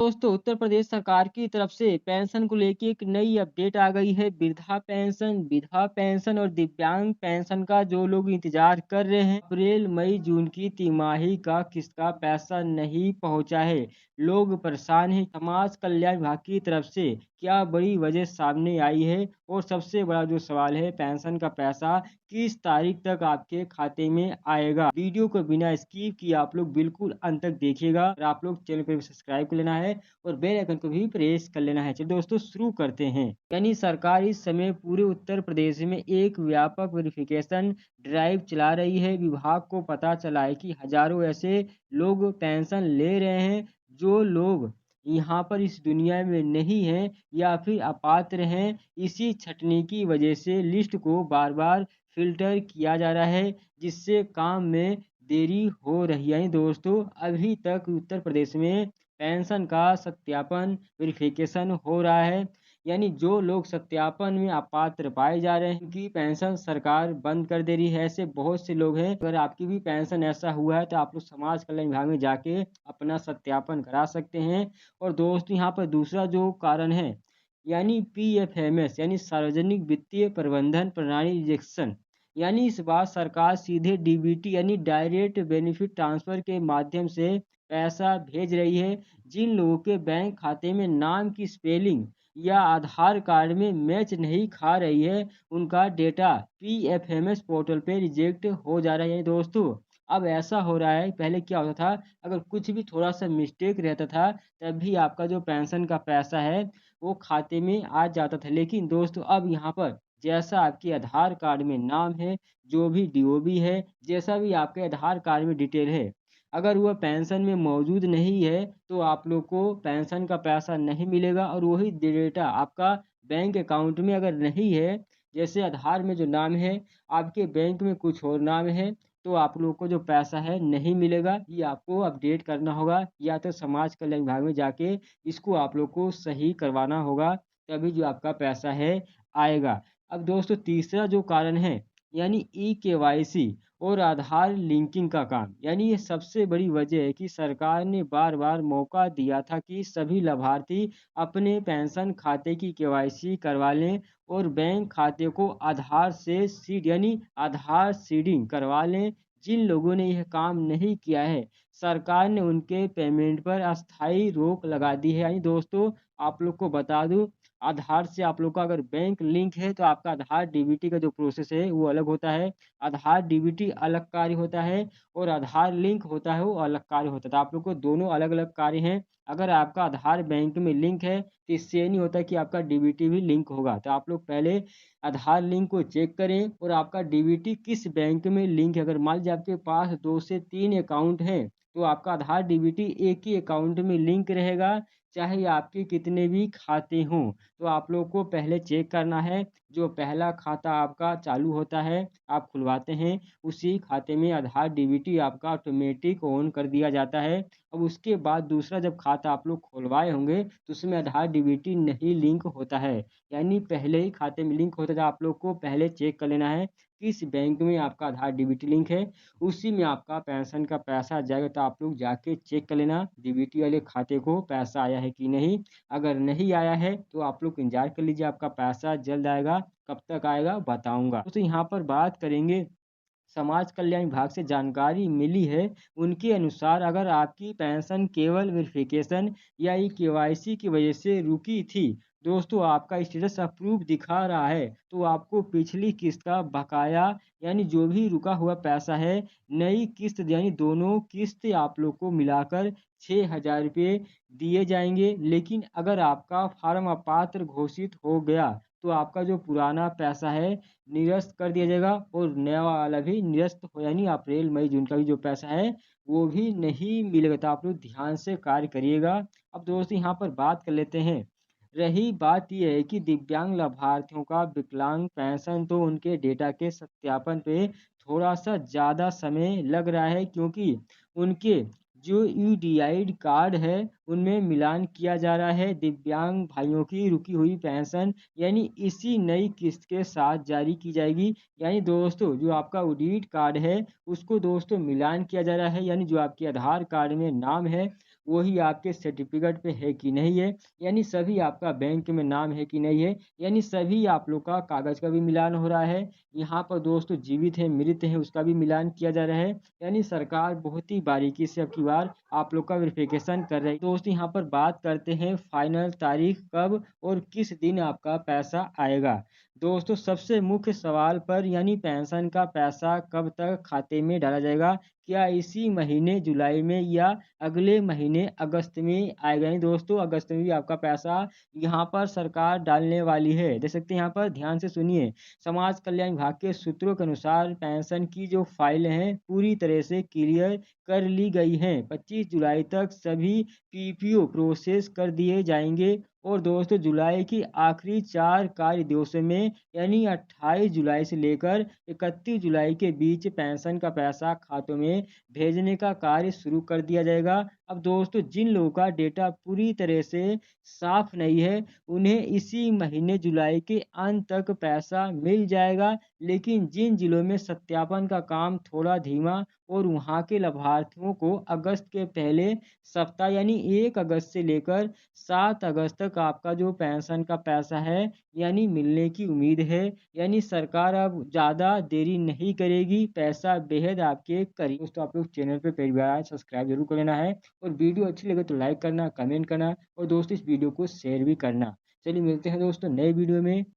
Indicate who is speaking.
Speaker 1: दोस्तों उत्तर प्रदेश सरकार की तरफ से पेंशन को लेके एक नई अपडेट आ गई है। वृद्धा पेंशन, विधवा पेंशन और दिव्यांग पेंशन का जो लोग इंतजार कर रहे हैं, अप्रैल मई जून की तिमाही का किस्त का पैसा नहीं पहुंचा है। लोग परेशान हैं। समाज कल्याण विभाग की तरफ से क्या बड़ी वजह सामने आई है और सबसे बड़ा जो सवाल है, पेंशन का पैसा किस तारीख तक आपके खाते में आएगा। वीडियो को बिना स्किप किए आप लोग बिल्कुल अंत तक देखिएगा और आप लोग चैनल को सब्सक्राइब कर लेना है और बेल आइकन को भी प्रेस कर लेना है। चलिए दोस्तों शुरू करते हैं। यानी सरकार इस समय पूरे उत्तर प्रदेश में एक व्यापक वेरिफिकेशन ड्राइव चला रही है। विभाग को पता चला है कि हजारों ऐसे लोग पेंशन ले रहे हैं जो लोग यहाँ पर इस दुनिया में नहीं हैं या फिर अपात्र हैं। इसी छटनी की वजह से लिस्ट को बार बार फ़िल्टर किया जा रहा है, जिससे काम में देरी हो रही है। दोस्तों अभी तक उत्तर प्रदेश में पेंशन का सत्यापन वेरिफिकेशन हो रहा है। यानी जो लोग सत्यापन में अपात्र पाए जा रहे हैं, उनकी पेंशन सरकार बंद कर दे रही है। ऐसे बहुत से लोग हैं। अगर आपकी भी पेंशन ऐसा हुआ है तो आप लोग समाज कल्याण विभाग में जाके अपना सत्यापन करा सकते हैं। और दोस्तों यहाँ पर दूसरा जो कारण है, यानी पीएफएमएस यानी सार्वजनिक वित्तीय प्रबंधन प्रणाली रिजेक्शन। यानी इस बार सरकार सीधे डीबीटी यानी डायरेक्ट बेनिफिट ट्रांसफर के माध्यम से पैसा भेज रही है। जिन लोगों के बैंक खाते में नाम की स्पेलिंग या आधार कार्ड में मैच नहीं खा रही है, उनका डेटा पीएफएमएस पोर्टल पे रिजेक्ट हो जा रहा है। यानी दोस्तों अब ऐसा हो रहा है, पहले क्या होता था, अगर कुछ भी थोड़ा सा मिस्टेक रहता था तब भी आपका जो पेंशन का पैसा है वो खाते में आ जाता था। लेकिन दोस्तों अब यहाँ पर जैसा आपके आधार कार्ड में नाम है, जो भी डीओबी है, जैसा भी आपके आधार कार्ड में डिटेल है, अगर वह पेंशन में मौजूद नहीं है तो आप लोग को पेंशन का पैसा नहीं मिलेगा। और वही डेटा आपका बैंक अकाउंट में अगर नहीं है, जैसे आधार में जो नाम है, आपके बैंक में कुछ और नाम है, तो आप लोग को जो पैसा है नहीं मिलेगा। ये आपको अपडेट करना होगा या तो समाज कल्याण विभाग में जाके इसको आप लोग को सही करवाना होगा, तभी जो आपका पैसा है आएगा। अब दोस्तों तीसरा जो कारण है, यानी ई केवाईसी और आधार लिंकिंग का काम। यानी ये सबसे बड़ी वजह है कि सरकार ने बार बार मौका दिया था कि सभी लाभार्थी अपने पेंशन खाते की केवाईसी करवा लें और बैंक खाते को आधार से सीड यानी आधार सीडिंग करवा लें। जिन लोगों ने यह काम नहीं किया है, सरकार ने उनके पेमेंट पर अस्थायी रोक लगा दी है। यानी दोस्तों आप लोग को बता दूं, आधार से आप लोग का अगर बैंक लिंक है तो आपका आधार डीबीटी का जो प्रोसेस है वो अलग होता है। आधार डीबीटी अलग कार्य होता है और आधार लिंक होता है वो अलग कार्य होता है। तो आप लोग को दोनों अलग अलग कार्य हैं। अगर आपका आधार बैंक में लिंक है तो इससे ये नहीं होता कि आपका डीबीटी भी लिंक होगा। तो आप लोग पहले आधार लिंक को चेक करें और आपका डीबीटी किस बैंक में लिंक है। अगर मान लीजिए आपके पास 2 से 3 अकाउंट हैं तो आपका आधार डीबीटी एक ही अकाउंट में लिंक रहेगा, चाहे आपके कितने भी खाते हों। तो आप लोग को पहले चेक करना है। जो पहला खाता आपका चालू होता है, आप खुलवाते हैं, उसी खाते में आधार डीबीटी आपका ऑटोमेटिक ऑन कर दिया जाता है। अब उसके बाद दूसरा जब खाता आप लोग खुलवाए होंगे तो उसमें आधार डीबीटी नहीं लिंक होता है। यानी पहले ही खाते में लिंक होता है। आप लोग को पहले चेक कर लेना है किस बैंक में आपका आधार डीबीटी लिंक है, उसी में आपका पेंशन का पैसा जाएगा। तो आप लोग जाके चेक कर लेना डीबीटी वाले खाते को पैसा आया है कि नहीं। अगर नहीं आया है तो आप लोग इंतजार कर लीजिए, आपका पैसा जल्द आएगा। कब तक आएगा बताऊंगा। तो यहाँ पर बात करेंगे, समाज कल्याण विभाग से जानकारी मिली है, उनके अनुसार अगर आपकी पेंशन केवल वेरिफिकेशन या ई केवाईसी की वजह से रुकी थी, दोस्तों आपका स्टेटस अप्रूव दिखा रहा है, तो आपको पिछली किस्त का बकाया यानी जो भी रुका हुआ पैसा है, नई किस्त यानी दोनों किस्त आप लोग को मिलाकर 6,000 रुपये दिए जाएंगे। लेकिन अगर आपका फार्म अपात्र घोषित हो गया तो आपका जो पुराना पैसा है निरस्त कर दिया जाएगा और नया वाला भी निरस्त हो, यानी अप्रैल मई जून का भी जो पैसा है वो भी नहीं मिलेगा। तो आप लोग ध्यान से कार्य करिएगा। अब दोस्तों यहाँ पर बात कर लेते हैं, रही बात यह है कि दिव्यांग लाभार्थियों का विकलांग पेंशन, तो उनके डेटा के सत्यापन पे थोड़ा सा ज़्यादा समय लग रहा है, क्योंकि उनके जो यूडीआई कार्ड है उनमें मिलान किया जा रहा है। दिव्यांग भाइयों की रुकी हुई पेंशन यानी इसी नई किस्त के साथ जारी की जाएगी। यानी दोस्तों जो आपका ऑडिट कार्ड है उसको दोस्तों मिलान किया जा रहा है, यानी जो आपके आधार कार्ड में नाम है वही आपके सर्टिफिकेट पे है कि नहीं है, यानी सभी आपका बैंक में नाम है कि नहीं है, यानी सभी आप लोग का कागज़ का भी मिलान हो रहा है। यहाँ पर दोस्तों जीवित हैं, मृत हैं, उसका भी मिलान किया जा रहा है। यानी सरकार बहुत ही बारीकी से अब की बार आप लोग का वेरिफिकेशन कर रही है। दोस्तों यहाँ पर बात करते हैं फाइनल तारीख कब और किस दिन आपका पैसा आएगा। दोस्तों सबसे मुख्य सवाल पर यानी पेंशन का पैसा कब तक खाते में डाला जाएगा? क्या इसी महीने जुलाई में या अगले महीने अगस्त में आएगा? यानी दोस्तों अगस्त में भी आपका पैसा यहाँ पर सरकार डालने वाली है। देख सकते हैं यहाँ पर ध्यान से सुनिए। समाज कल्याण विभाग के सूत्रों के अनुसार पेंशन की जो फाइलें हैं पूरी तरह से क्लियर कर ली गई हैं। 25 जुलाई तक सभी पीपीओ प्रोसेस कर दिए जाएंगे और दोस्तों जुलाई की आखिरी 4 कार्य दिवसों में यानी 28 जुलाई से लेकर 31 जुलाई के बीच पेंशन का पैसा खातों में भेजने का कार्य शुरू कर दिया जाएगा। अब दोस्तों जिन लोगों का डेटा पूरी तरह से साफ नहीं है उन्हें इसी महीने जुलाई के अंत तक पैसा मिल जाएगा, लेकिन जिन जिलों में सत्यापन का काम थोड़ा धीमा और वहां के लाभार्थियों को अगस्त के पहले सप्ताह यानी 1 अगस्त से लेकर 7 अगस्त तक आपका जो पेंशन का पैसा है यानी मिलने की उम्मीद है। यानी सरकार अब ज़्यादा देरी नहीं करेगी, पैसा बेहद आपके करीब। दोस्तों आप लोग चैनल पे पहली बार आए सब्सक्राइब जरूर कर लेना है और वीडियो अच्छी लगे तो लाइक करना, कमेंट करना और दोस्तों इस वीडियो को शेयर भी करना। चलिए मिलते हैं दोस्तों नए वीडियो में।